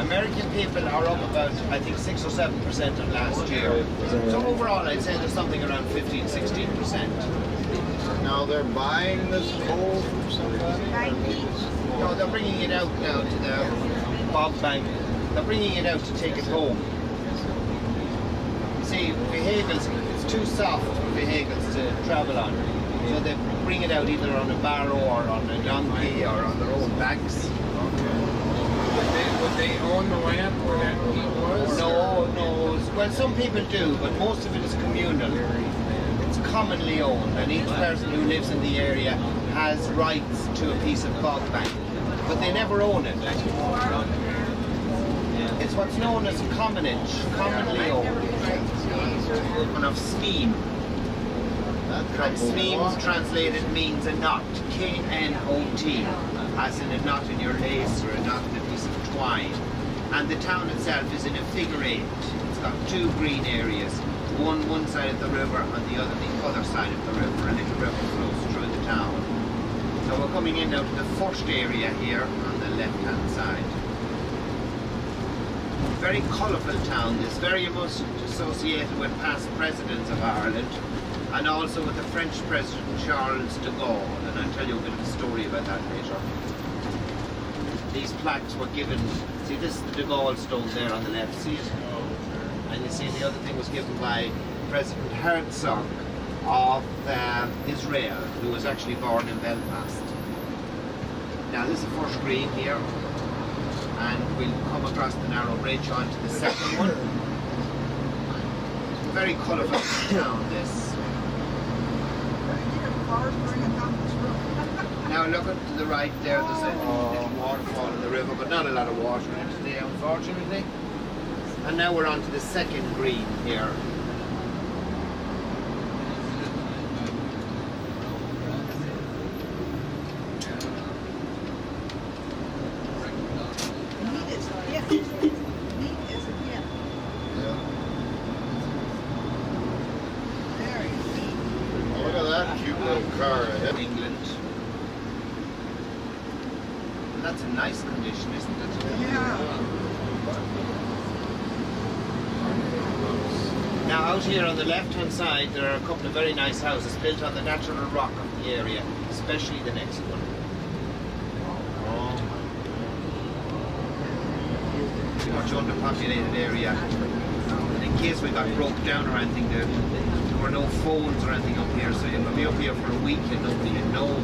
American people are up about, I think, 6 or 7% on last year. So overall, I'd say there's something around 15-16%. Now they're buying this coal from somebody? No, they're bringing it out now to the bog bank. They're bringing it out to take it home. You see, vehicles, it's too soft for vehicles to travel on. So they bring it out either on a barrow or on a donkey or on their own backs. Would they own the land where that heat was? No. Well, some people do, but most of it is communal. It's commonly owned, and each person who lives in the area has rights to a piece of bog bank, but they never own it. It's what's known as commonage, commonly owned. And of scheme. And scheme translated means a knot, K-N-O-T, as in a knot in your lace or a knot in a piece of twine. And the town itself is in a figure 8. It's got 2 green areas, one side of the river and the other side of the river. A little river flows through the town. So we're coming in now to the first area here on the left-hand side. Very colourful town. This very much associated with past presidents of Ireland, and also with the French President Charles de Gaulle, and I'll tell you a bit of a story about that later. These plaques were given, see this is the de Gaulle stone there on the left, see it? And you see the other thing was given by President Herzog of Israel, who was actually born in Belfast. Now this is the first green here, and we'll come across the narrow bridge onto the second one. Very colourful town, this. Now look to the right there, there's a waterfall in the river, but not a lot of water in it today, unfortunately. And now we're on to the second green here. England. And that's a nice condition, isn't it? Yeah. Now out here on the left hand side there are a couple of very nice houses built on the natural rock of the area, especially the next one. Pretty much underpopulated area. And in case we got broke down or anything, there were no phones or anything up here, so you could be up here for a week and nobody would know.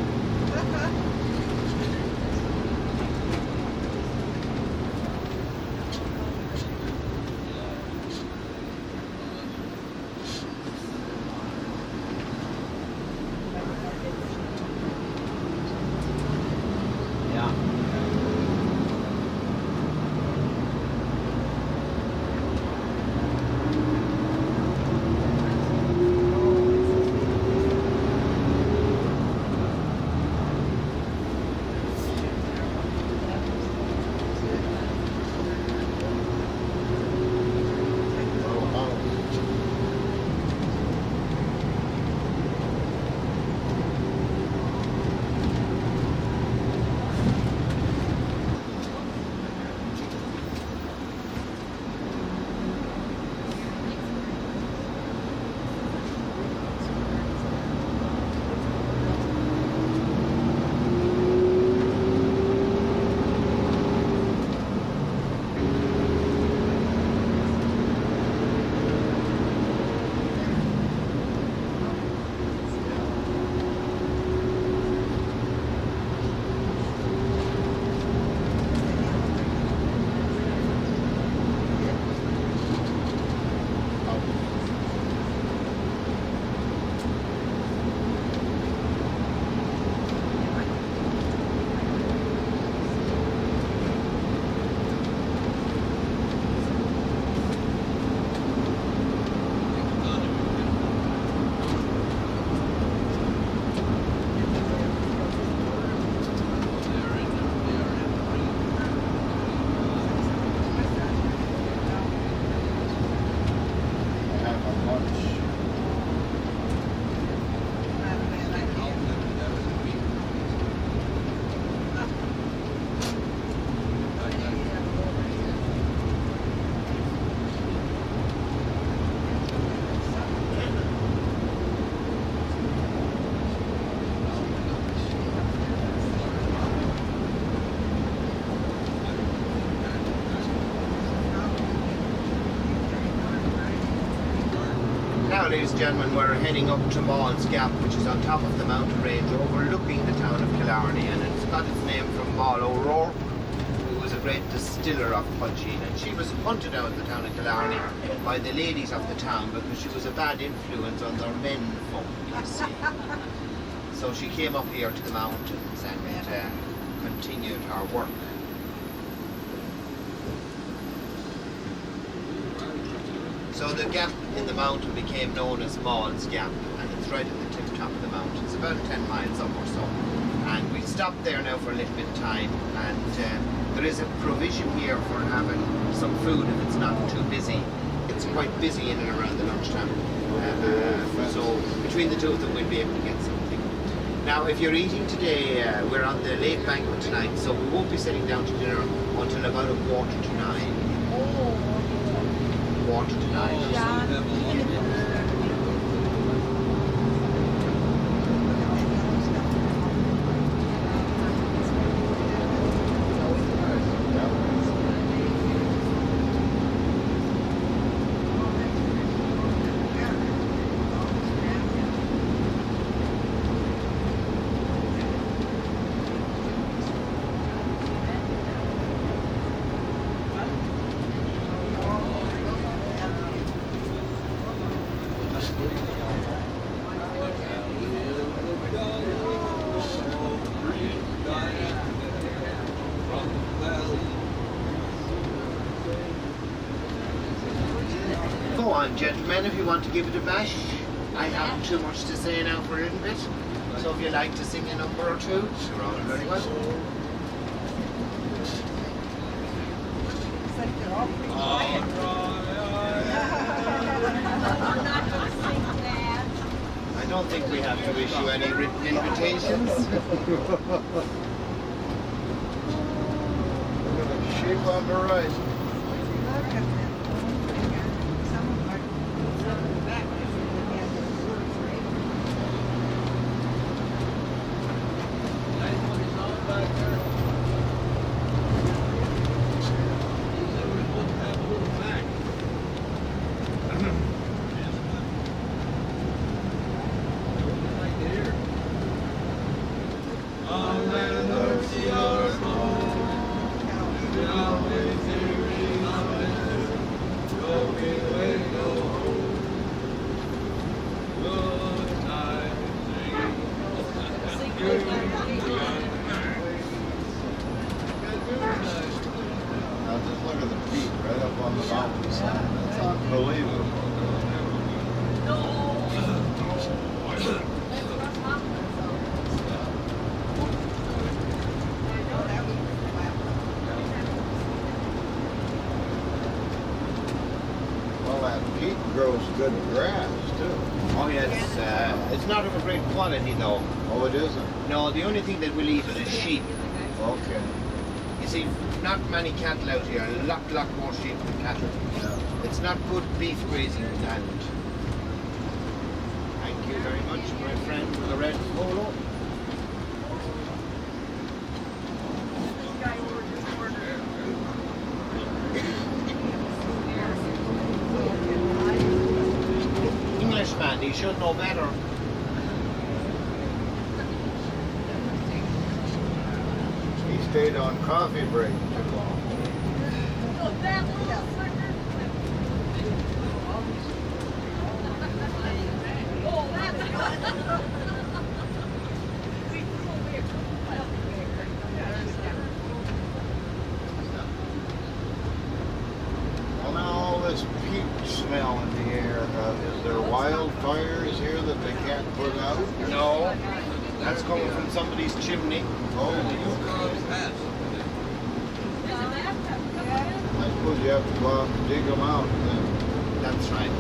ladies and gentlemen, we're heading up to Mall's Gap, which is on top of the mountain range overlooking the town of Killarney, and it's got its name from Moll O'Rourke, who was a great distiller of poitín, and she was hunted out of the town of Killarney by the ladies of the town because she was a bad influence on their men folk, you see. So she came up here to the mountains and continued her work. So the gap in the mountain became known as Mall's Gap, and it's right at the tip top of the mountain. It's about 10 miles up or so. And we stopped there now for a little bit of time, and there is a provision here for having some food if it's not too busy. It's quite busy in and around the lunchtime. So between the two of them we'll be able to get something. Now if you're eating today, we're on the late banquet tonight, so we won't be sitting down to dinner until about 8:45. Quarter to 9. Go on, gentlemen, if you want to give it a bash. I haven't too much to say now for a little bit. So if you like to sing a number or two, you're all very well. I don't think we have to issue any written invitations. Shape on the horizon. Now just look at the peak right up on the mountainside. That's unbelievable. Well, that peak grows good grass too. Oh yes, it's not of a great quality though. Oh, it isn't? No, the only thing that will eat it is sheep. Okay. You see, not many cattle out here, a lot more sheep than cattle. Yeah. It's not good beef grazing land. Thank you very much, my friend with the red polo. Englishman, he should know better. He stayed on coffee break too long. Well, now all this peat smell in the air, is there wildfires here that they can't put out? No, that's coming from somebody's chimney. Oh, I suppose you have to go out and dig them out then. That's right.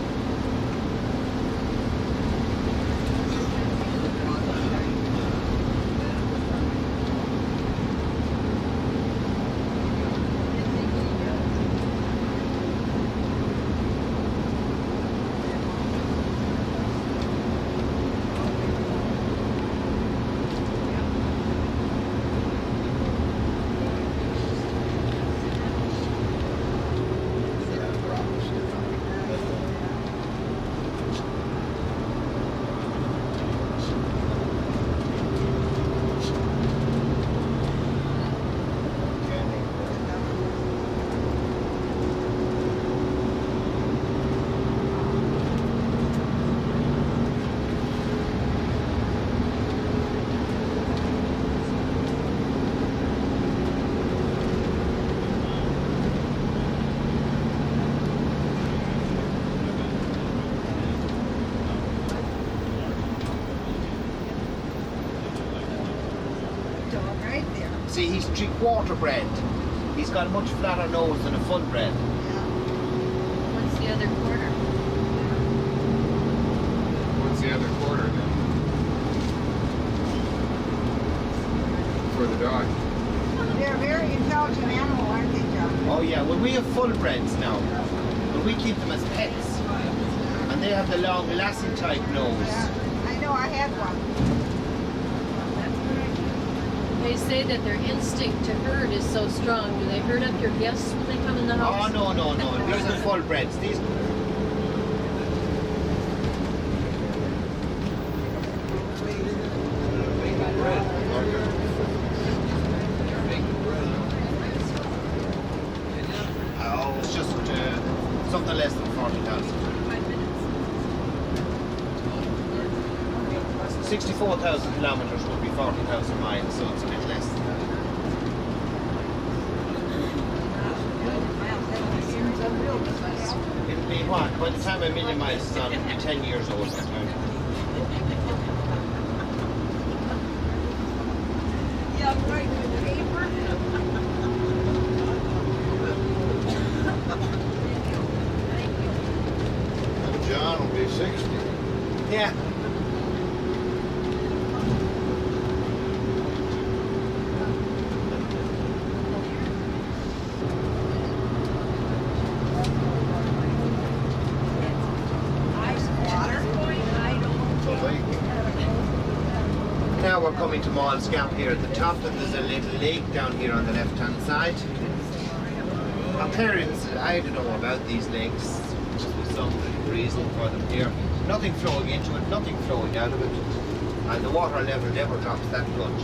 3/4 bred. He's got a much flatter nose than a full bred. What's the other quarter? What's the other quarter then? For the dog. They're a very intelligent animal, aren't they, John? Oh yeah, well we have full breds now. But we keep them as pets. And they have the long Lassie type nose. Yeah. I know, I had one. They say that their instinct to herd is so strong. Do they herd up your guests when they come in the Oh house? no. These are full breds. These it's just something less than 40,000. 64,000 kilometers would be 40,000 miles, so it's a bit less than that. It'll be what? By the time a million miles is on, it'll be 10 years old. Yeah, right, with the paper. John will be 60. Yeah. Now we're coming to Mall's Gap here at the top, and there's a little lake down here on the left-hand side. Our parents, I don't know about these lakes. There's some reason for them here. Nothing flowing into it, nothing flowing out of it, and the water level never drops that much.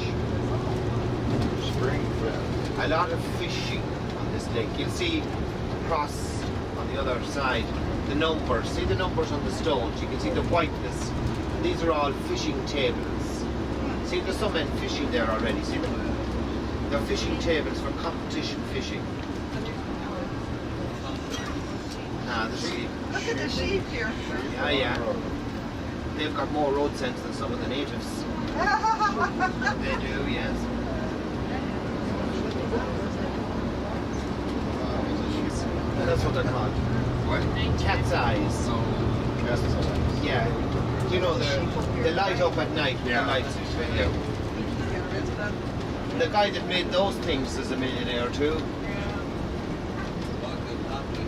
Spring fed. A lot of fishing on this lake. You'll see across on the other side the numbers. See the numbers on the stones. You can see the whiteness. These are all fishing tables. See, there's some men fishing there already. See them? They're fishing tables for competition fishing. Ah, the sheep. Look at the sheep here. Yeah. They've got more road sense than some of the natives. They do, yes. That's what they're called. What? Cat's eyes. Oh, that's the Yeah. You know, they light up at night with the lights. yeah. The guy that made those things is a millionaire too.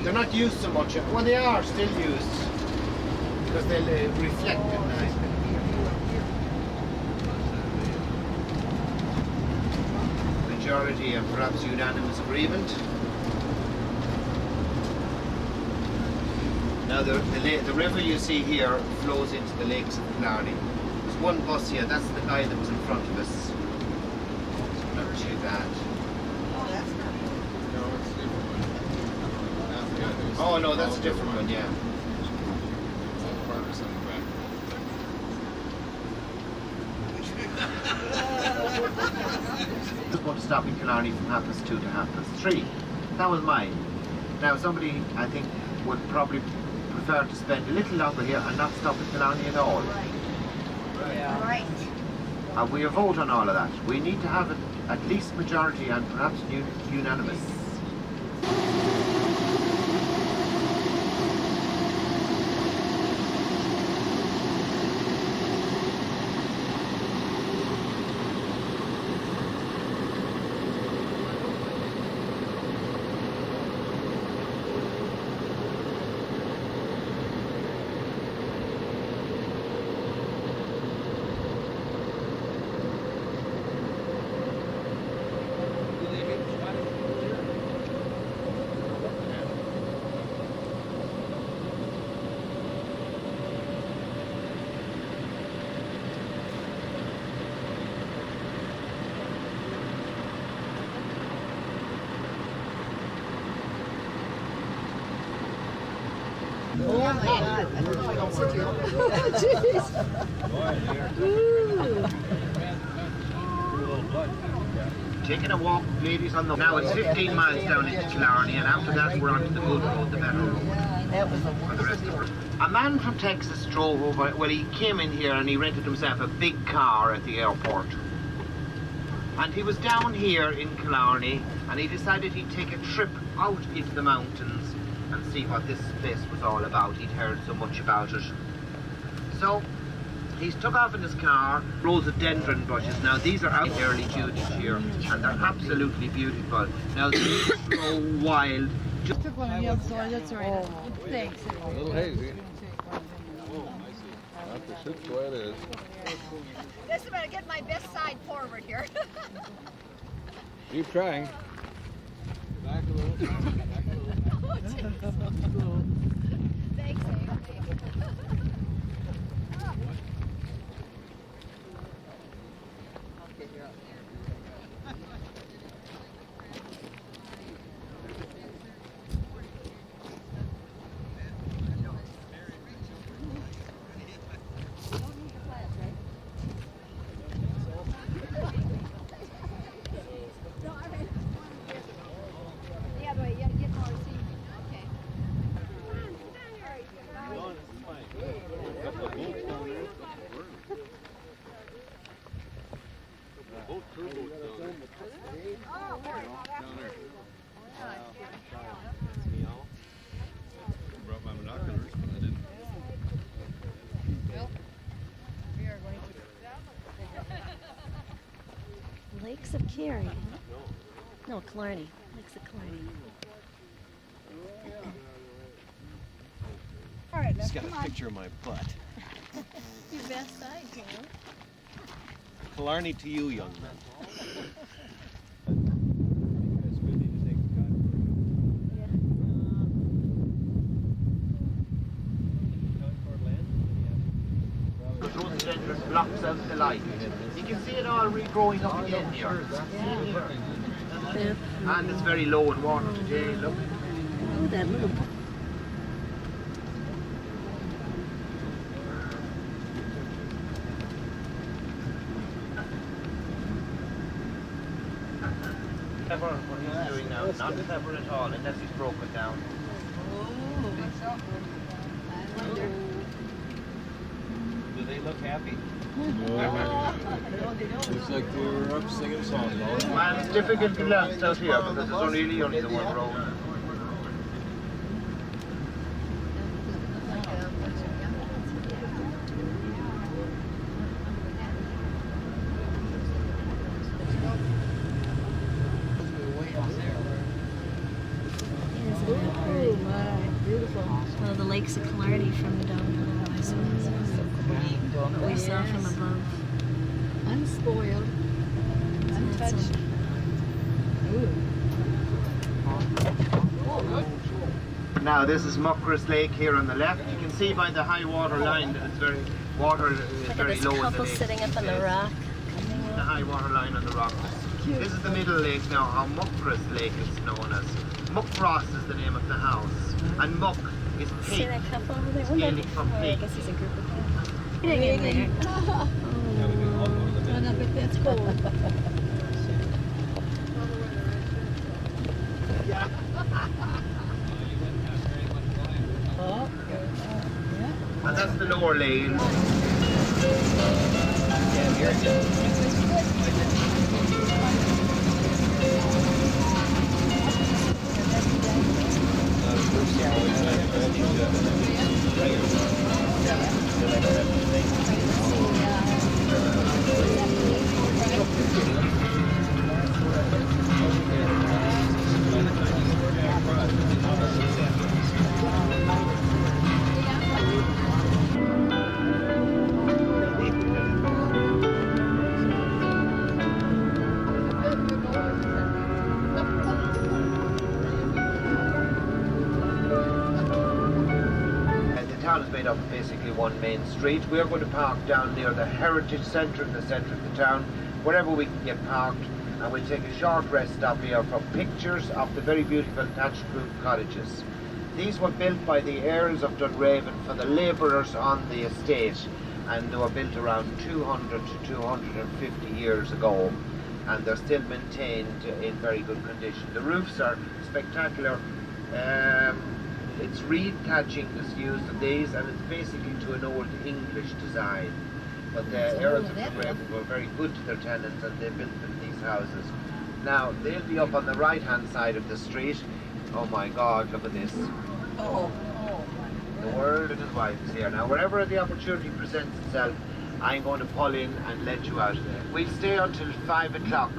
They're not used so much. Well, they are still used because they'll reflect at night. Majority and perhaps unanimous agreement. Now the river you see here flows into the lakes of Killarney. There's one bus here, that's the guy that was in front of us. Not too bad. Oh, that's not. No, it's a different one. That's the guy that was- Oh no, that's a different one, yeah. All the farmers on the back. Just want to stop in Killarney from 2:30 to 3:30. That was mine. Now somebody, I think, would probably prefer to spend a little longer here and not stop in Killarney at all. Right. And we vote on all of that. We need to have it at least majority and perhaps unanimous. Taking a walk, ladies, on the... Now it's 15 miles down into Killarney, and after that we're onto the good road, the better road. For the rest of it. A man from Texas drove over, well, he came in here and he rented himself a big car at the airport. And he was down here in Killarney, and he decided he'd take a trip out into the mountains and see what this place was all about. He'd heard so much about it. So he's took off in his car, rhododendron bushes. Now these are out in early June each year, and they're absolutely beautiful. Now these grow wild. Took one on the outside, that's all right. Thanks. A little hazy. Oh, I see. Not the shit's the way it is. Just about to get my best side forward here. Keep trying. Back a little. Back a little. Thanks, Abe. Yeah, but you gotta get more seat. Okay. Brought my binoculars, but I didn't. Lakes of Kerry. No, Killarney. Lakes of Killarney. All right, Just got a picture of my butt. Your best side, you know. Killarney to you, young man. Rhododendron blocks out the light. You can see it all regrowing up again here. And it's very low in water today, look. Oh, that little. Clever what he's doing now. Not clever at all unless he's broken down. Do they look happy? Looks like we're up singing songs. Man, it's difficult to last out here because there's only the one road. Isn't that pretty? Beautiful. Well, the lakes of Killarney from down below, I suppose. What we saw from above. Unspoiled. Untouched. Now this is Muckross Lake here on the left. You can see by the high water line that it's water is Look at very this low in the couple lake. sitting up on the rock. The high water line on the rocks. This is the middle lake now, how Muckross Lake is known as. Muckross is the name of the house, and Muck is See pig. that couple over there? Gaelic from Oh, I pig. guess he's a group of people. Getting in there. Oh, no, but that's cold. And that's the lower lane. The town is made up of basically one main street. We're going to park down near the heritage centre in the centre of the town, wherever we can get parked, and we'll take a short rest stop here for pictures of the very beautiful thatched roof cottages. These were built by the heirs of Dunraven for the labourers on the estate, and they were built around 200 to 250 years ago, and they're still maintained in very good condition. The roofs are spectacular. It's reed thatching that's used in these, and it's basically to an old English design. But the heirs of Dunraven were very good to their tenants, and they built them these houses. Now, they'll be up on the right-hand side of the street. Oh my God, look at this. The world and his wife is here. Now, wherever the opportunity presents itself, I'm going to pull in and let you out. We'll stay until 5 o'clock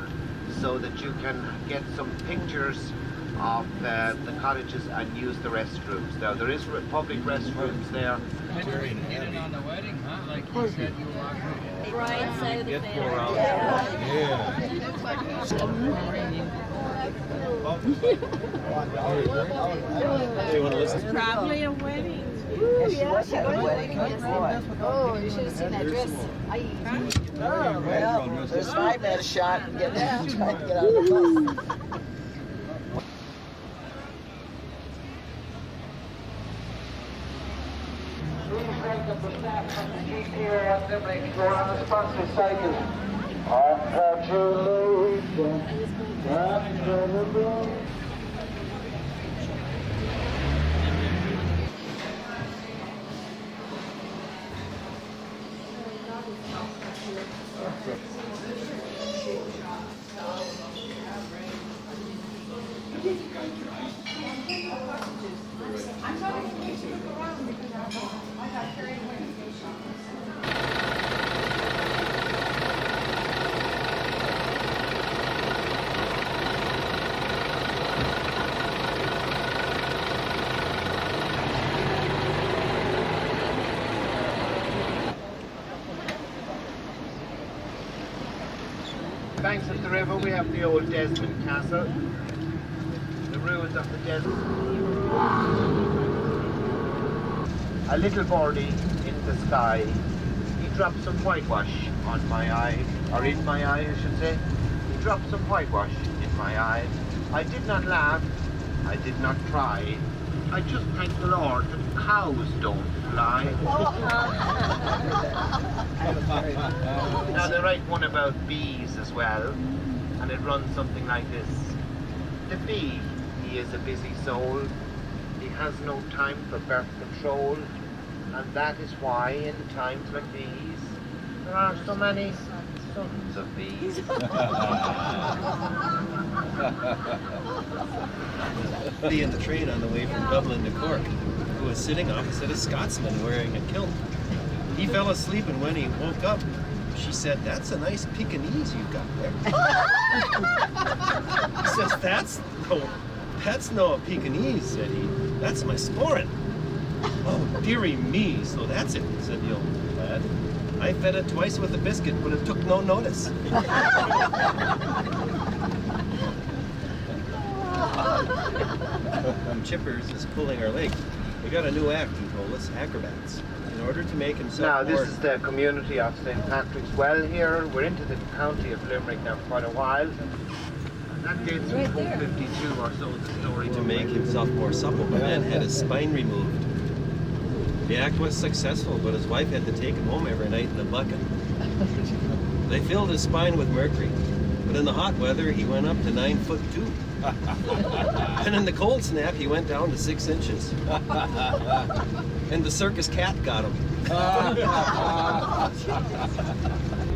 so that you can get some pictures of the cottages and use the restrooms. Now, there is public restrooms there. Get in on the wedding, huh? Like you said you walked in. Right side of the Get family. 4 hours. Hey, you want to listen? Probably a wedding. Oh, you should have seen that dress. Oh, well, there's 5 minutes shot and get trying to get out of the bus. Banks of the river, we have the old Desmond Castle, the ruins of the Desmond. A little birdie in the sky, he dropped some whitewash on my eye, or in my eye I should say. He dropped some whitewash in my eye. I did not laugh, I did not cry. I just thank the Lord that cows don't fly. Now they write one about bees as well, and it runs something like this. The bee, he is a busy soul, he has no time for birth control, and that is why in times like these, there are so many sons of bees. In the train on the way from Dublin to Cork, who was sitting opposite a Scotsman wearing a kilt. He fell asleep, and when he woke up, she said, "That's a nice Pekingese you got there." He says, that's no Pekingese," said he. "That's my sporran." "Oh, dearie me, so that's it," said the old lad. "I fed it twice with a biscuit, but it took no notice." Chippers is pulling our leg. We got a new act, he told us, acrobats. In order to make himself Now more... this is the community of St. Patrick's Well here. We're into the county of Limerick now for quite a while. And that dates from 452 or so, the story. To make himself more supple, the man had his spine removed. The act was successful, but his wife had to take him home every night in a bucket. They filled his spine with mercury, but in the hot weather he went up to 9'2". And in the cold snap he went down to 6 inches. And the circus cat got him.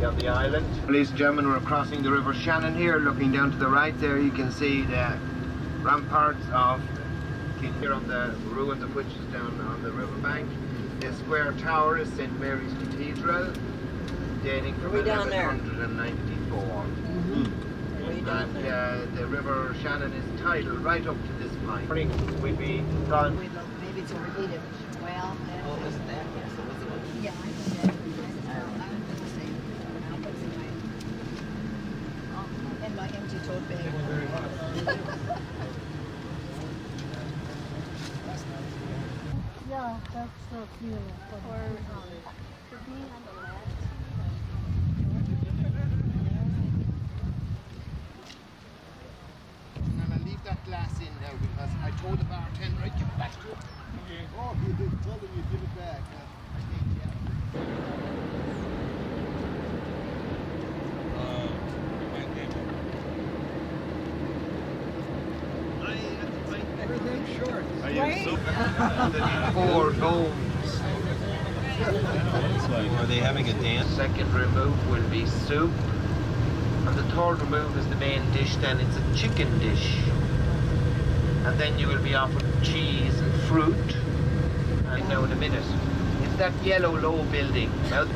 Of the island. Ladies and gentlemen, we're crossing the River Shannon here. Looking down to the right there, you can see the ramparts of here on the ruins of which is down on the riverbank. The square tower is St. Mary's Cathedral, dating from 1194. And the River Shannon is tidal right up to this point. We'll be gone. Maybe it's overheated. Well, Isn't that? yeah, I think that. I'm going to say, I'll put it in my empty tote bag. Yeah, that's the feeling. For being on the left. I'm going to leave that glass in now because I told the bartender I'd give it back to him. Oh, you did tell him you give it back. I think, yeah. Everything's short. The 4 domes. Are they having a dance? Second remove will be soup And the third remove is the main dish, then it's a chicken dish. And then you will be offered cheese and fruit. And now in a minute. It's that yellow low building. Well,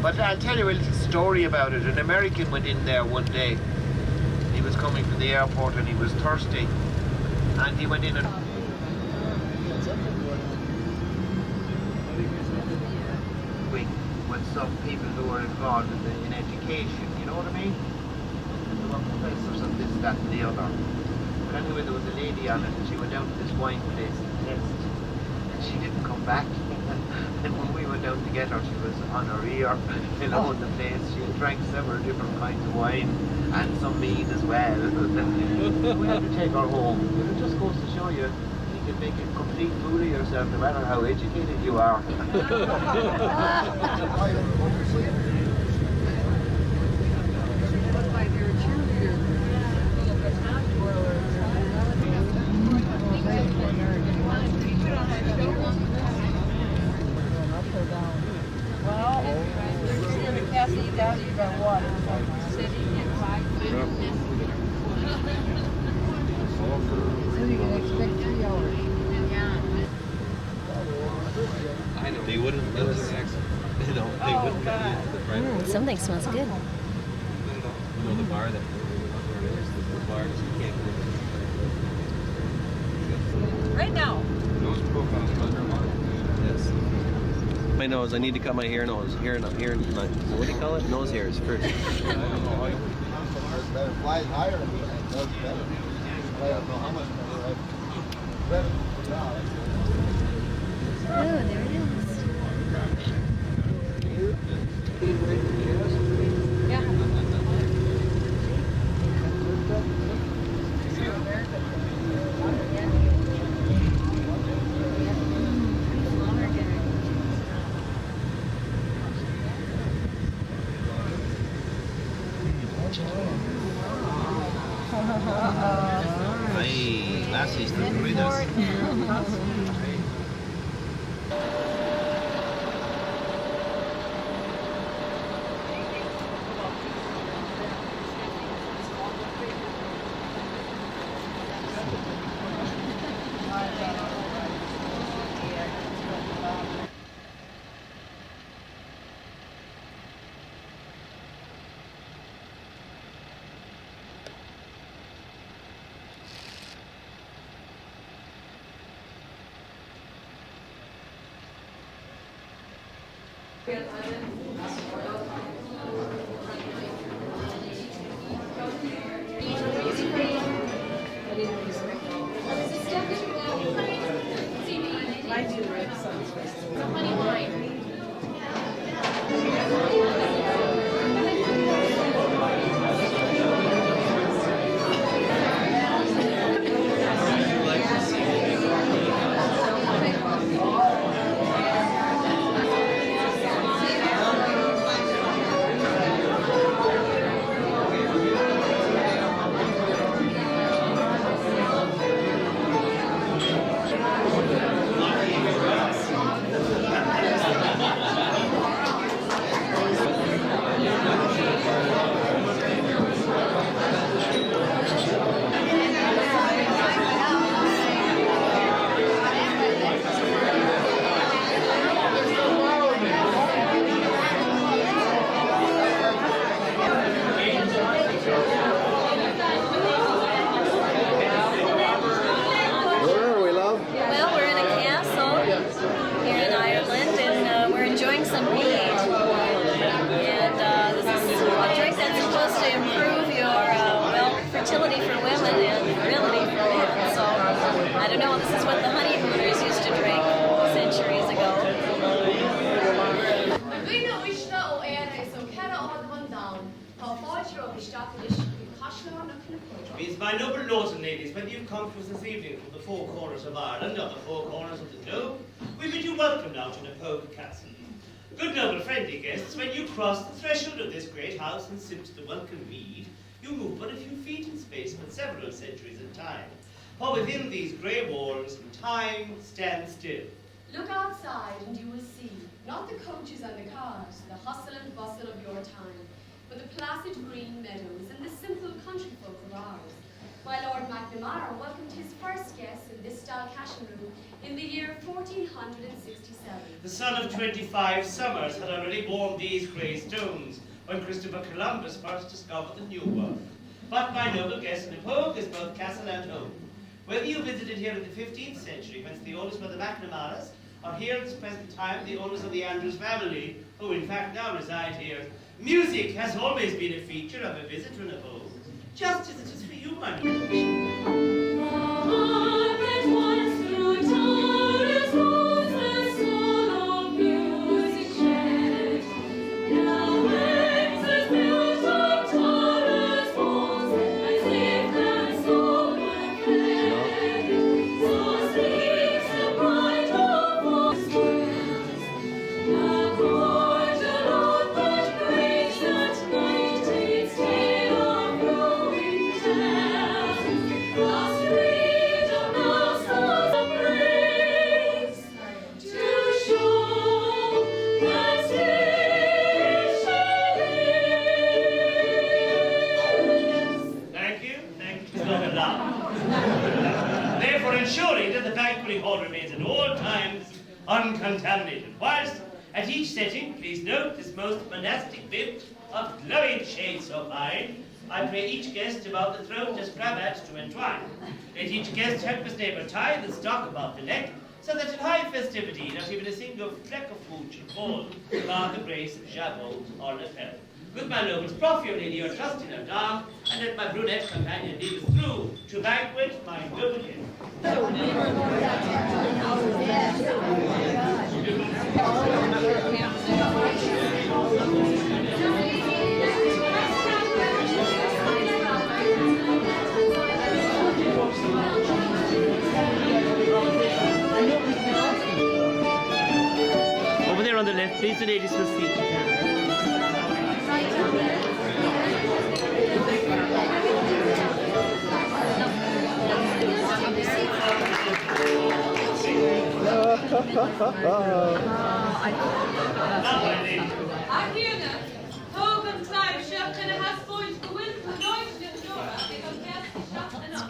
but I'll tell you a little story about it. An American went in there one day. He was coming from the airport and he was thirsty. And he went in and... with some people who are involved in education, you know what I mean? There were professors of this, that and the other. But anyway, there was a lady on it and she went down to this wine place to test. And she didn't come back. And when we went down to get her, she was on her ear, you know, in the place. She had drank several different kinds of wine and some mead as well. We had to take her home. But it just goes to show you, you can make a complete fool of yourself no matter how educated you are. They wouldn't let us, you know, they wouldn't let us the private. Something smells good. You know, the bar that the bar that you can't go in. Right now. Yes. My nose, I need to cut my hair nose. Hair, what do you call it? Nose hairs first. Better flies higher than it does better. I don't know how much better. Oh, there it is. Ay, lassies, the ruinas. fertility for women and virility for men. So I don't know, this is what the honeymooners used to drink centuries ago. Means my noble lords and ladies, whether you've come to us this evening from the four corners of Ireland or the four corners of the globe, we bid you welcome now to Napoleon Castle. Good noble friendly guests, when you cross the threshold of this great house and sip to the welcome mead, you move but a few feet in space but several centuries in time. For within these grey walls, time stands still. Look outside and you will see, not the coaches and the cars, the hustle and bustle of your time. for the placid green meadows and the simple country folk of ours, while Lord McNamara welcomed his first guests in this style cashin room in the year 1467. The son of 25 summers had already worn these grey stones when Christopher Columbus first discovered the New World. But my noble guest in the Pogue is both castle and home. Whether you visited here in the 15th century, whence the owners were the McNamaras, or here at this present time the owners of the Andrews family, who in fact now reside here, music has always been a feature of a visitor in a Pogue, just as it is for you, my noble. Uncontaminated. Whilst at each setting, please note this most monastic bib of glowing shades so fine, I pray each guest about the throat as cravats to entwine. Let each guest help his neighbour tie the stock about the neck, so that in high festivity not even a single fleck of food should fall, bar the grace of jabot or lapel. With my nobles, proffer your lady your trust in her dame, and let my brunette companion lead us through to banquet my noble guest. Over there on the left, please, the ladies will seat.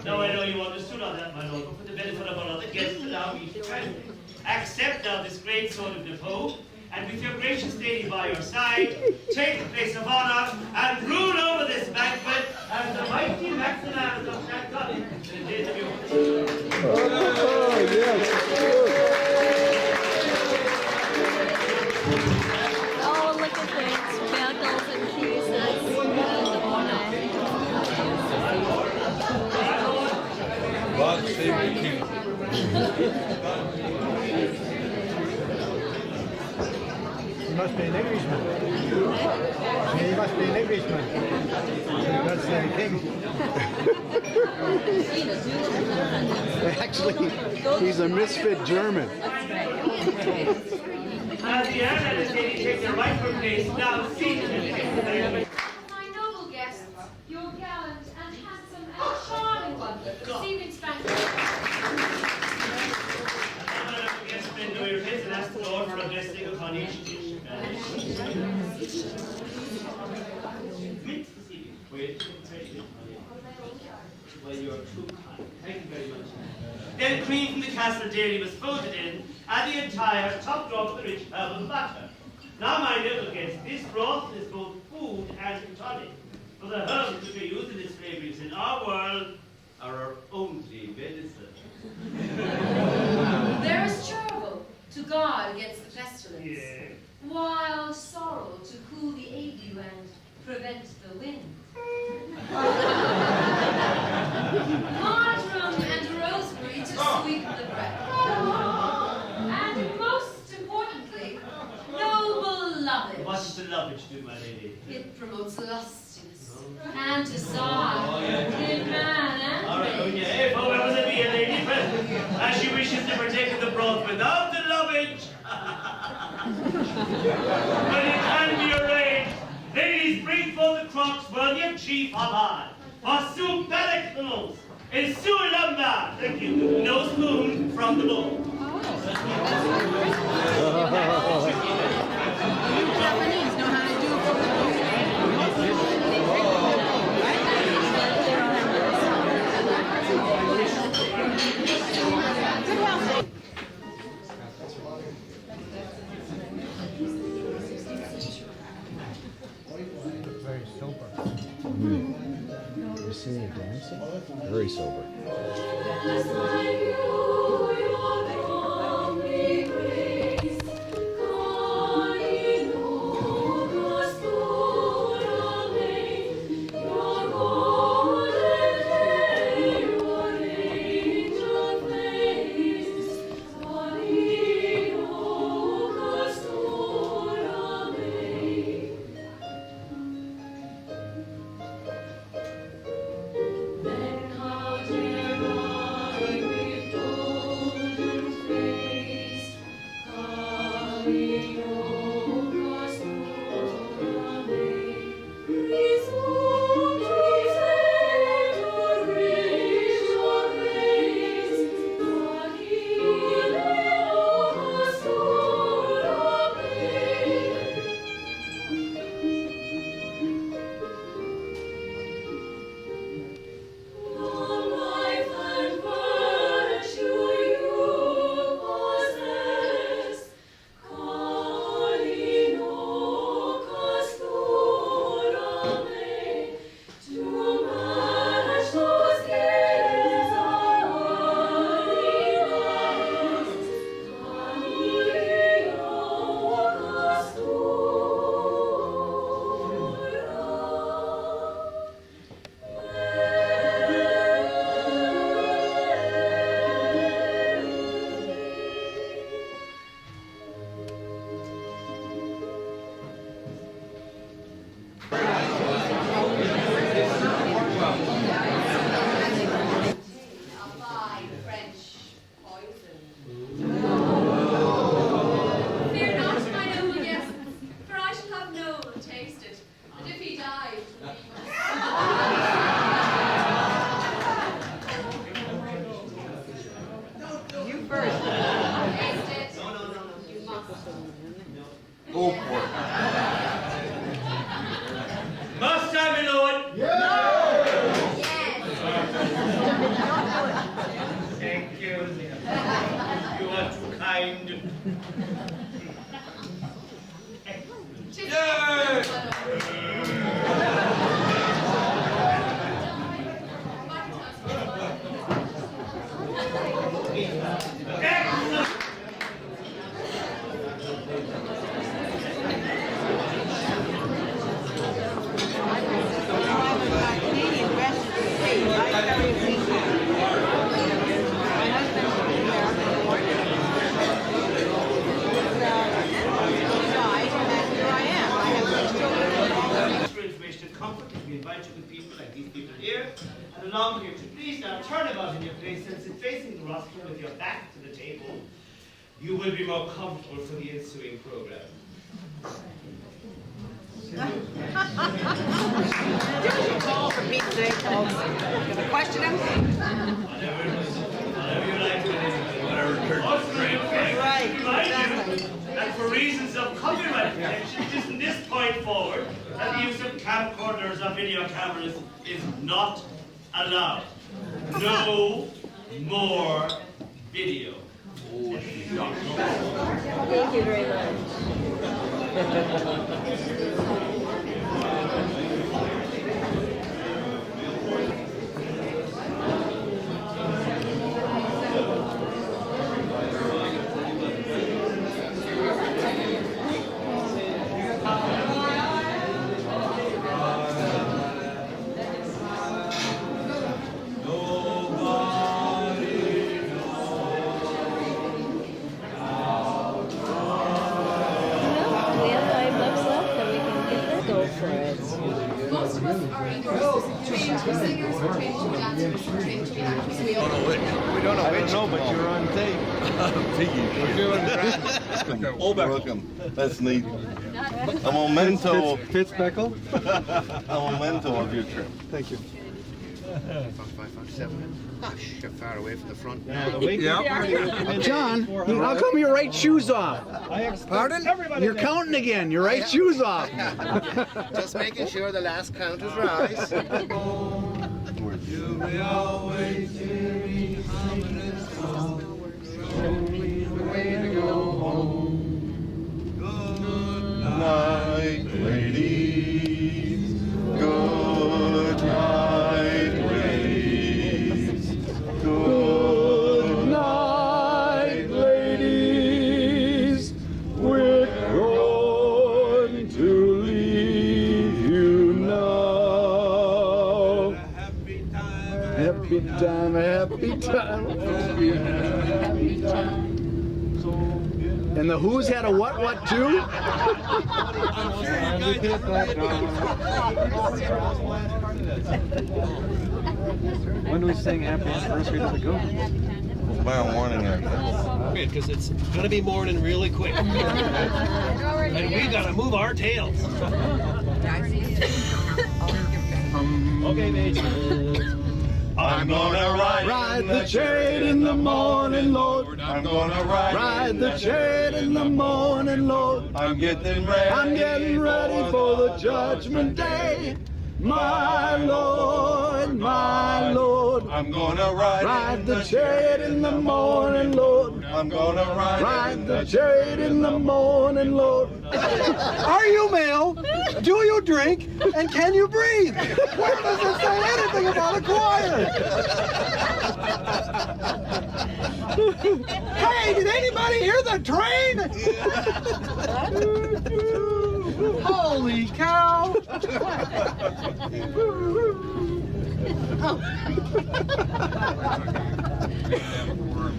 Now I know you understood all that, my lord, but for the benefit of our other guests, allow me to translate. Accept now this great sword of the Pope, and with your gracious lady by your side, take the place of honor and rule over this banquet as the mighty McNamara of Shannon in the days of your Oh, yes. Oh, look at this. Bagels and cheeses. God save the king. You must be an Englishman. Yeah, you must be an Englishman. God save the king. Actually, he's a misfit German. As the Anne and the lady take their rightful place, now seated in the My noble guests, your gallant and handsome and charming one for this evening's banquet. Yes, men, know your heads and ask the Lord for a blessing upon each dish. Well, you're too kind. Thank you very much. Then cream from the castle dairy was folded in, and the entire top drop of the rich herbal butter. Now, my little guests, this broth is both food and tonic, for the herbs which are used in its flavorings in our world are our only medicine. There is chervil to guard against the pestilence, Yeah. while sorrel to cool the ague and prevent the wind. Marjoram and rosemary to sweeten the breath. And most importantly, noble lovage. What does the lovage do, my lady? It promotes lustiness and desire in man and All right, maid. okay. If over was a be a lady present, as she wishes to partake of the broth without the lovage. But it can be arranged. Ladies, bring forth the crocks worthy of Chief Abad. For soup excellence is sous lumbar. Thank you. No spoon from the bowl. Japanese know how to do it. French poison. Fear not, my noble guests, for I shall have Noel taste it, and if he dies, You first. taste it. No. You must. Go for it. Must I, my lord? Thank you. You are too kind. And along here, to please now turn about in your place and sit facing the rostrum with your back to the table. You will be more comfortable for the ensuing program. Call for Pete's sake, folks. Gonna question him? Whatever you like. Right, Remind you that for reasons of copyright protection, it is from this point forward that the use of camcorders or video cameras is not allowed. No more video. Thank you very much. Most of us are either trained to be singers, or trained to be dancers, or trained to be actors. We all We don't know which. No, but you're on tape. Piggy. Welcome. That's neat. A memento. Fitzbeckle? A memento of your trip. Thank you. 557. Gosh, you're far away from the front. John, how come your right shoe's off? Pardon? You're counting again. Your right shoe's off. Just making sure the last count is right. You may always hear me humming a song. Show me the way to go home. Good night, ladies. Good night, ladies. Good night, ladies. We're going to leave you now. Happy time, happy time. And the Who's had a what too? When do we sing Happy Anniversary to the Goat? Tomorrow morning, I guess. Because it's going to be morning really quick. And we got to move our tails. Okay, mate. I'm gonna ride the chariot in the morning, Lord. I'm gonna ride the chariot in the morning, Lord. I'm getting ready for the judgment day. My Lord, my Lord. I'm gonna ride the chariot in the morning, Lord. I'm gonna ride the chariot in the morning, Lord. Are you male? Do you drink? And can you breathe? Where does it say anything about a choir? Hey, did anybody hear the train? Holy cow!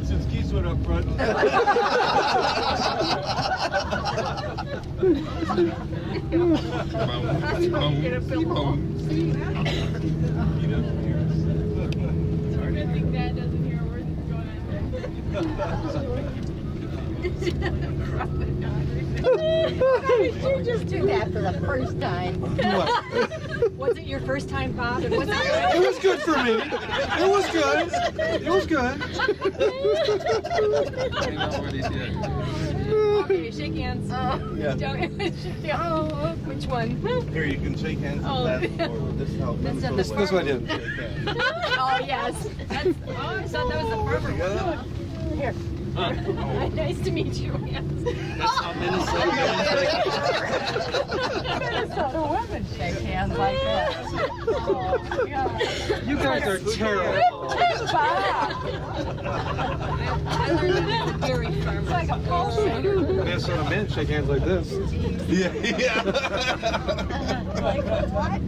Since Keith went up front. I think Dad doesn't hear a word. Did you just do that for the first time? Was it your first time, Bob? Was it It was good for me. It was good. It was good. I know what he did. Okay, shake hands. Yeah. Oh, which one? Here, you can shake hands with Oh. that or this help. This one did. Oh, yes. That's, I thought that was the perfect one. Here. Nice to meet you. Yes. That's how Minnesota Minnesota women shake hands like that. Oh, God. You guys are terrible. I learned that it's very firm. It's like a bullshit. Minnesota men shake hands like this. Yeah, yeah. Like what?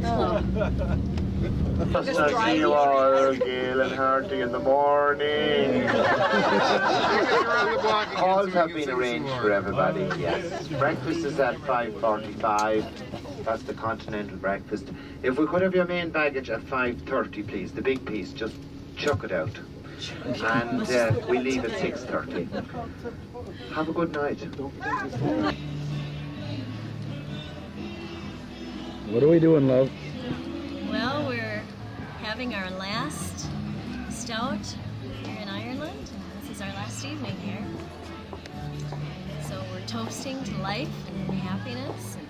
Just to see you all, Gail and Hardy in the morning. Calls have been arranged for everybody, yes. Breakfast is at 5:45. That's the continental breakfast. If we could have your main baggage at 5:30, please. The big piece, just chuck it out. And we leave at 6:30. Have a good night. What are we doing, love? Well, we're having our last stout here in Ireland. This is our last evening here. So we're toasting to life and happiness and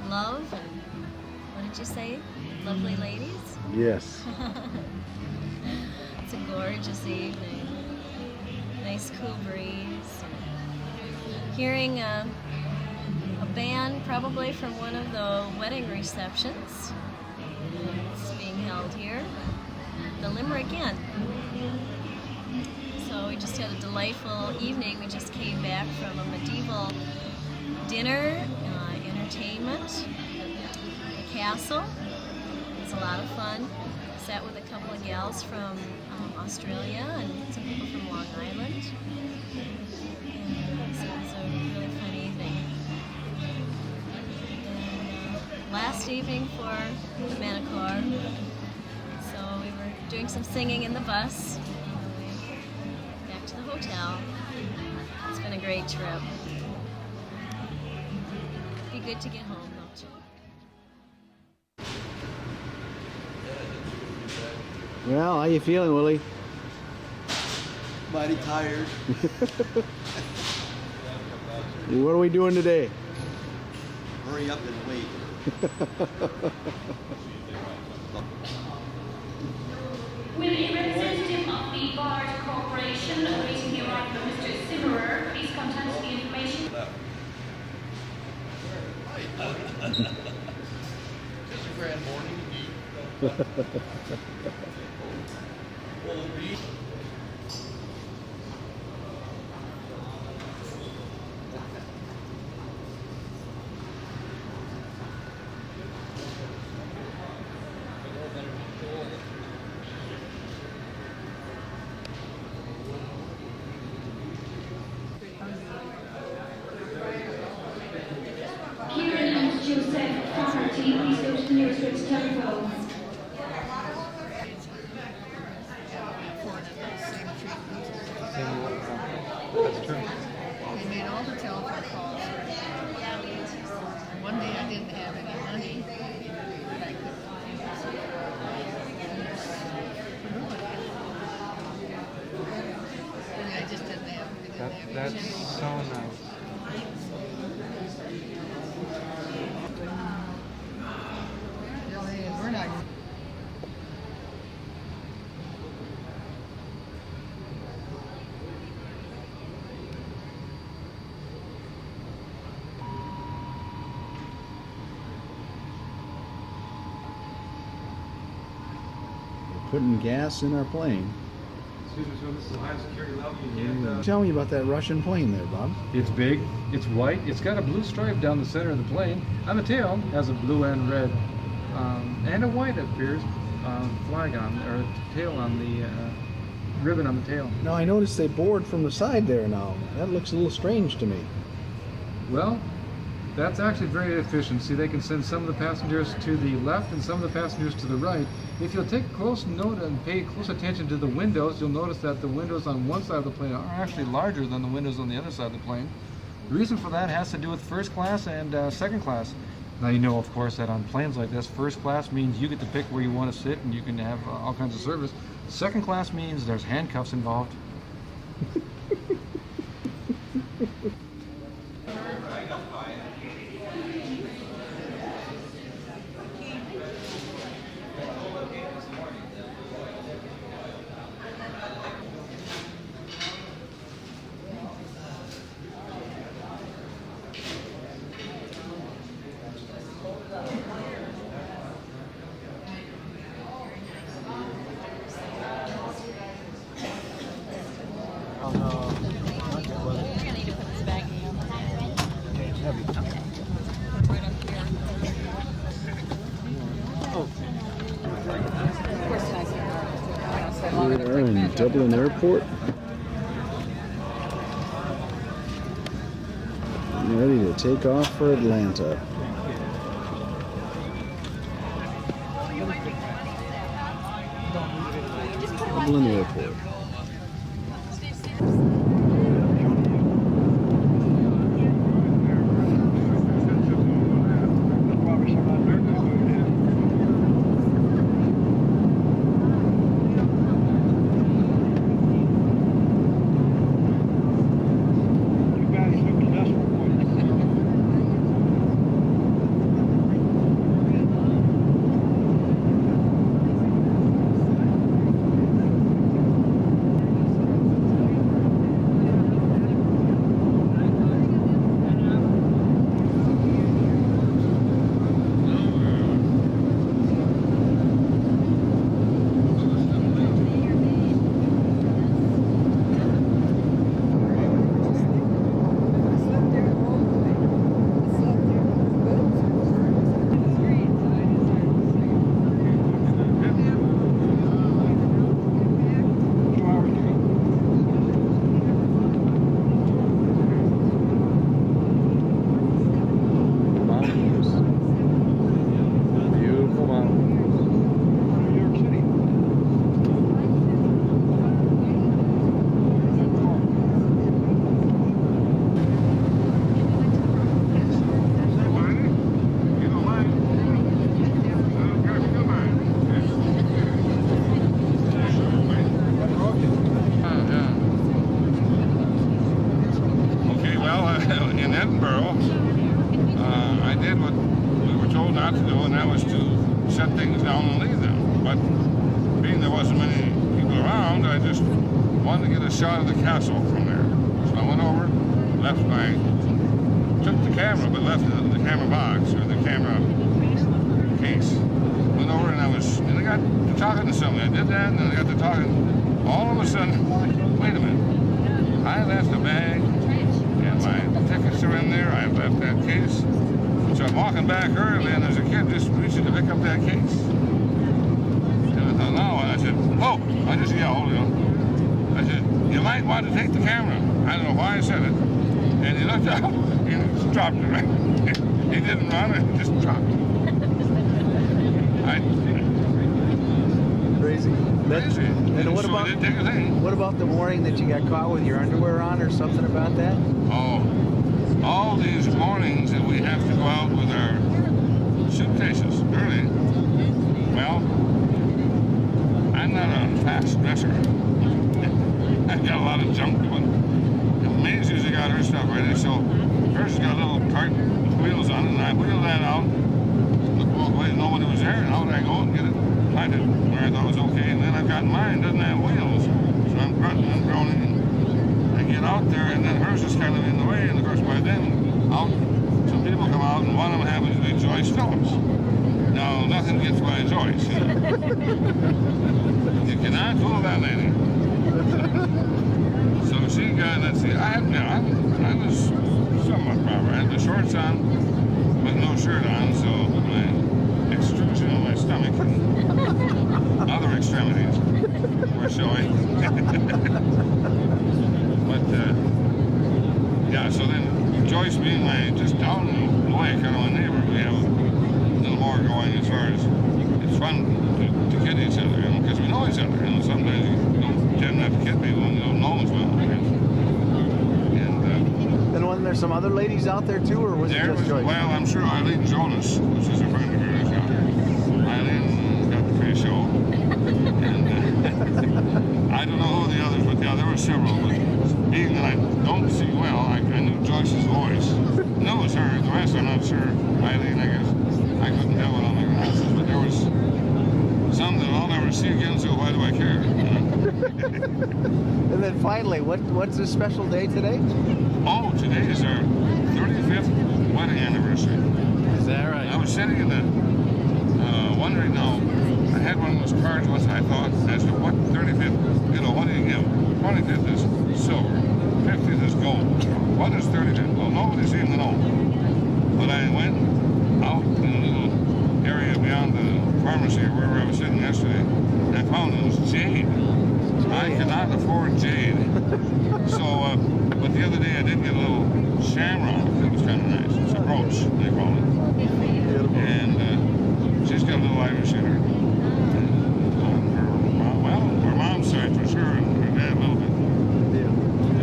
love and, what did you say? Lovely ladies? Yes. It's a gorgeous evening. Nice cool breeze. Hearing a band probably from one of the wedding receptions. It's being held here, the Limerick Inn. So we just had a delightful evening. We just came back from a medieval dinner, entertainment, the castle. It was a lot of fun. Sat with a couple of gals from Australia and some people from Long Island. And so it was a really fun evening. Last evening for Maennerchor, so we were doing some singing in the bus. Back to the hotel. It's been a great trip. Be good to get home, don't you? Well, how you feeling, Willie? Mighty tired. What are we doing today? Hurry up and wait. Will a representative of the Bard Corporation awaiting the arrival of Mr. Simmerer please contact the information? Just a grand morning. Kieran and Joseph Fogarty, please go to the nearest Ritz telephone. That's true. We made all the telephone calls. One day I didn't have any money. But I could. And I just didn't have. That's so nice. We're not. Putting gas in our plane. Excuse me, so this is a high security level. You can't, Tell me about that Russian plane there, Bob. It's big, it's white, it's got a blue stripe down the center of the plane. On the tail has a blue and red, and a white, it appears, flag on, or tail on the, ribbon on the tail. Now I noticed they board from the side there now. That looks a little strange to me. Well, that's actually very efficient. See, they can send some of the passengers to the left and some of the passengers to the right, If you'll take close note and pay close attention to the windows, you'll notice that the windows on one side of the plane are actually larger than the windows on the other side of the plane. The reason for that has to do with first class and second class. Now you know, of course, that on planes like this, first class means you get to pick where you want to sit and you can have all kinds of service. Second class means there's handcuffs involved. We are in Dublin Airport. Ready to take off for Atlanta. Dublin Airport. In Edinburgh, I did what we were told not to do, and that was to shut things down and leave them. But being there wasn't many people around, I just wanted to get a shot of the castle from there. So I went over, took the camera, but left the camera box, or the camera case. Went over and I got to talking to somebody. I did that, and then I got to talking. All of a sudden, wait a minute, I left a bag, and my tickets are in there. I left that case. So I'm walking back early, and there's a kid just reaching to pick up that case. And I thought, no, and I said, whoa! I just yelled, you know. I said, you might want to take the camera. I don't know why I said it. And he looked up, and just dropped it, right? He didn't run, he just dropped it. Crazy. Crazy. And what about the morning that you got caught with your underwear on, or something about that? Oh, all these mornings that we have to go out with our suitcases early. Well, I'm not a fast dresser. I've got a lot of junk, but May's usually got her stuff ready, so hers has got a little cart with wheels on it, and I wheeled that out, looked both ways, nobody was there, and out I go and get it planted where I thought it was okay, and then I've got mine, doesn't have wheels, so I'm grunting and groaning, and I get out there, and then hers is kind of in the way, and of course by then, some people come out, and one of them happens to be Joyce Phillips. Now, nothing gets by Joyce, you know. You cannot fool that lady. So she got, let's see, I was somewhat proper. I had the shorts on, but no shirt on, so my extrusion of my stomach and other extremities were showing. But, yeah, so then Joyce being just down the way, kind of my neighbor, we have a little more going as far as it's fun to get each other. You know, sometimes you don't tend not to kid people when you don't know as well. And wasn't there some other ladies out there too, or was it just Joyce? Well, I'm sure Eileen Jonas, which is a friend of yours, Eileen got the free show. And I don't know who the others, but yeah, there were several. But being that I don't see well, I knew Joyce's voice. No, it was her. The rest I'm not sure. Eileen, I guess. I couldn't tell what on my glasses, but there was some that I'll never see again, so why do I care? And then finally, what's this special day today? Oh, today is our 35th wedding anniversary. Is that right? I was sitting in the, wondering now, I had one of those cards once I thought, as to what 35th, you know, what do you give? 25th is silver, 50th is gold. What is 35th? Well, nobody seemed to know. But I went out in a little area beyond the pharmacy or wherever I was sitting yesterday, and I found it was jade. I cannot afford jade. So, but the other day I did get a little shamrock that was kind of nice. It's a brooch, they call it. And she's got a little Irish in her. On her mom's side for sure, and her dad a little bit.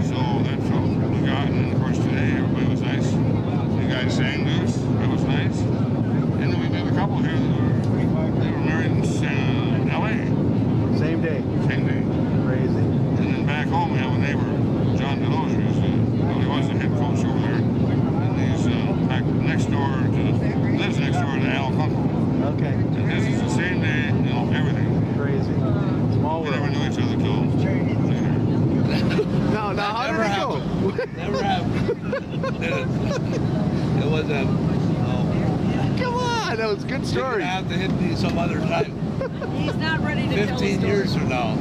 So that felt forgotten. And of course today everybody was nice. You guys sang to us. That was nice. And then we met a couple here that they were married in L.A. Same day. Same day. Crazy. And then back home we have a neighbor, John Delozier, who's well, he was the head coach over there. And he's back next door lives next door to Al Kunkel. Okay. And this is the same day, you know, everything. Crazy. Small We world. never knew each other till later. No, how did it go? Never happened. It was a. Come on, that was a good story. You're gonna have to hit me some other time. He's not ready to tell 15 years from now.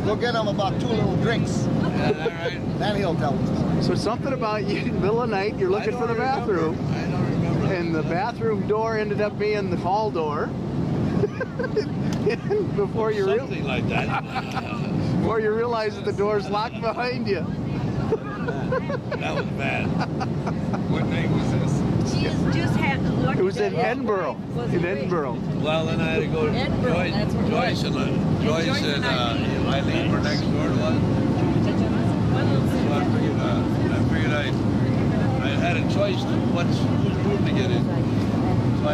Go get him about 2 little drinks. Yeah, all right. Then he'll tell the story. So something about you in the middle of the night, you're looking for the bathroom. I don't remember. And the bathroom door ended up being the hall door. And before you Something like that. before you realize that the door's locked behind you. That was bad. What night was this? Just had to look. It was in Edinburgh. In Edinburgh. Well, then I had to go to Edinburgh, that's what it Joyce and Eileen were next door to us. So I figured I had a choice to whose room to get in. So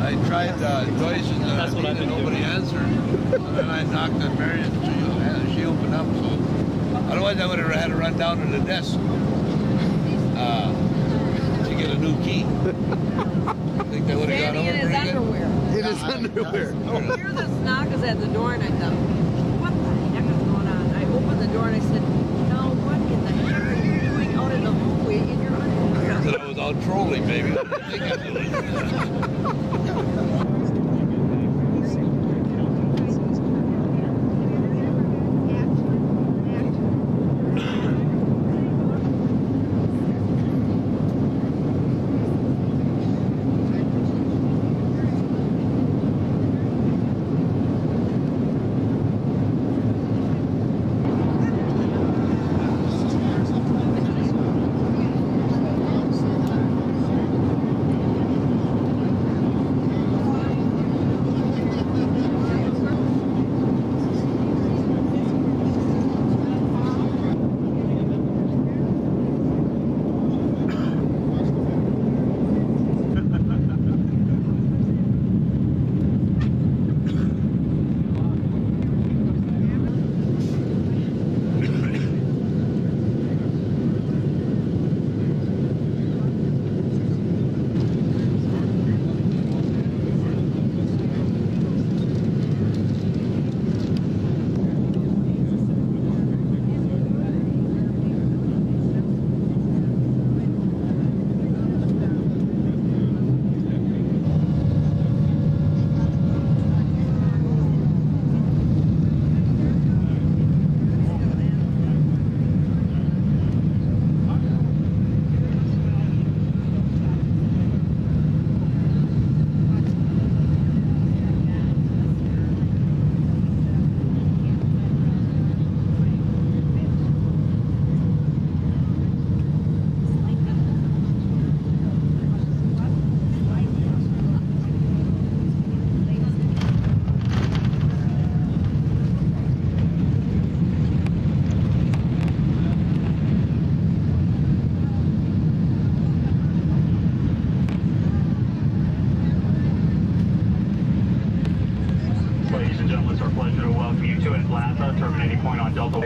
I tried Joyce and Eileen and nobody answered. And then I knocked on Marion and she opened up. So otherwise I would have had to run down to the desk to get a new key. I think that would have gone Standing over in his pretty good. underwear. In his underwear. I hear this knock is at the door, and I thought, what the heck is going on? I opened the door and I said, no, what in the heck are you doing out in the hallway in your underwear? I said I was out trolling, baby. What do you think I'm doing?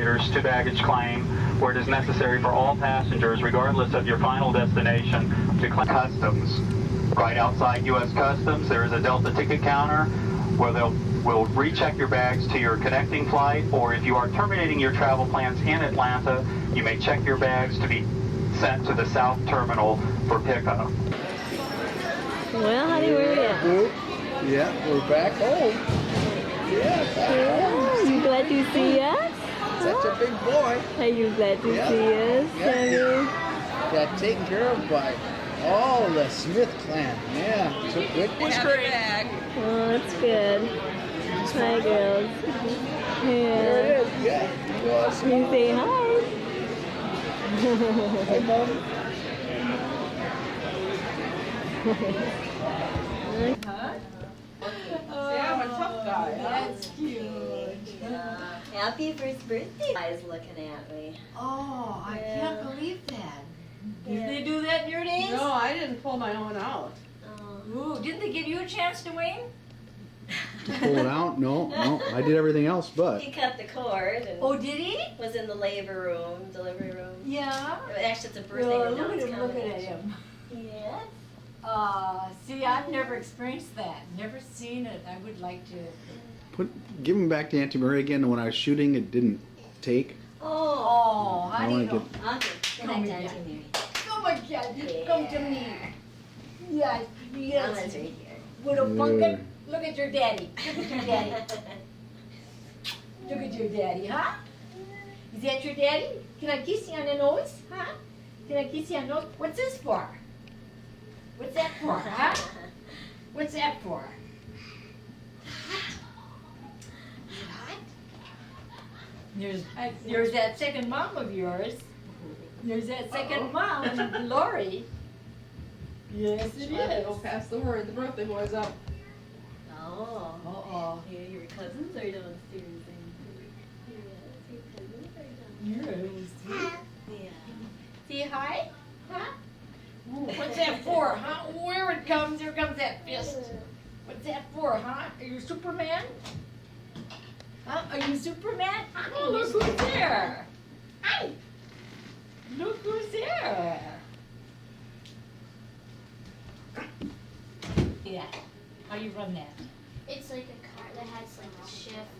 to baggage claim, where it is necessary for all passengers, regardless of your final destination, to claim customs. Right outside U.S. Customs, there is a Delta ticket counter where will recheck your bags to your connecting flight, or if you are terminating your travel plans in Atlanta, you may check your bags to be sent to the South Terminal for pickup. Well, honey, where are we at? Yeah, we're back home. Yeah, back home. You glad to see us? Such a big boy. Are you glad to see us, honey? Got taken care of by all the Smith clan. Yeah, took good care. Oh, that's good. Hi, girls. Yeah. There it is. Yeah. You all see? You say hi. Hi, Mom. I'm a tough guy. That's cute. Happy first birthday. Guys looking at me. Oh, I Yeah. can't believe that. Did Yeah. they do that in your days? No, I didn't pull my own out. Ooh, didn't they give you a chance to win? Pull it out? No, I did everything else but. He cut the cord and Oh, did he? was in the labor room, delivery room. Yeah. Actually, it's a birthday Well, room. look at It's him looking at combination. him. Yes. See, I've never experienced that. Never seen it. I would like to. Give him back to Auntie Mary again. When I was shooting, it didn't take. Oh, I honey, want to no. get. Okay. Good Come night, here. Auntie Mary. Come on, Jen. Come to me. Yes, yes. Mama's right here. Little pumpkin. Look at your daddy. Look at your daddy. Look at your daddy, huh? Is that your daddy? Can I kiss you on the nose? Huh? Can I kiss you on the nose? What's this for? What's that for, huh? What's that for? There's that second mom of yours. There's that second mom, Lori. Yes, it is. Go past the word. The birthday boy's up. Oh. Uh-oh. Yeah, your cousins are downstairs. You're sweet. Yeah. See hi? Huh? What's that for, huh? Where it comes, here comes that fist. What's that for, huh? Are you Superman? Huh? Are you Superman? Oh, look who's there. Hi. Look who's there. Yeah. How you run that? It's like a car that has like a shift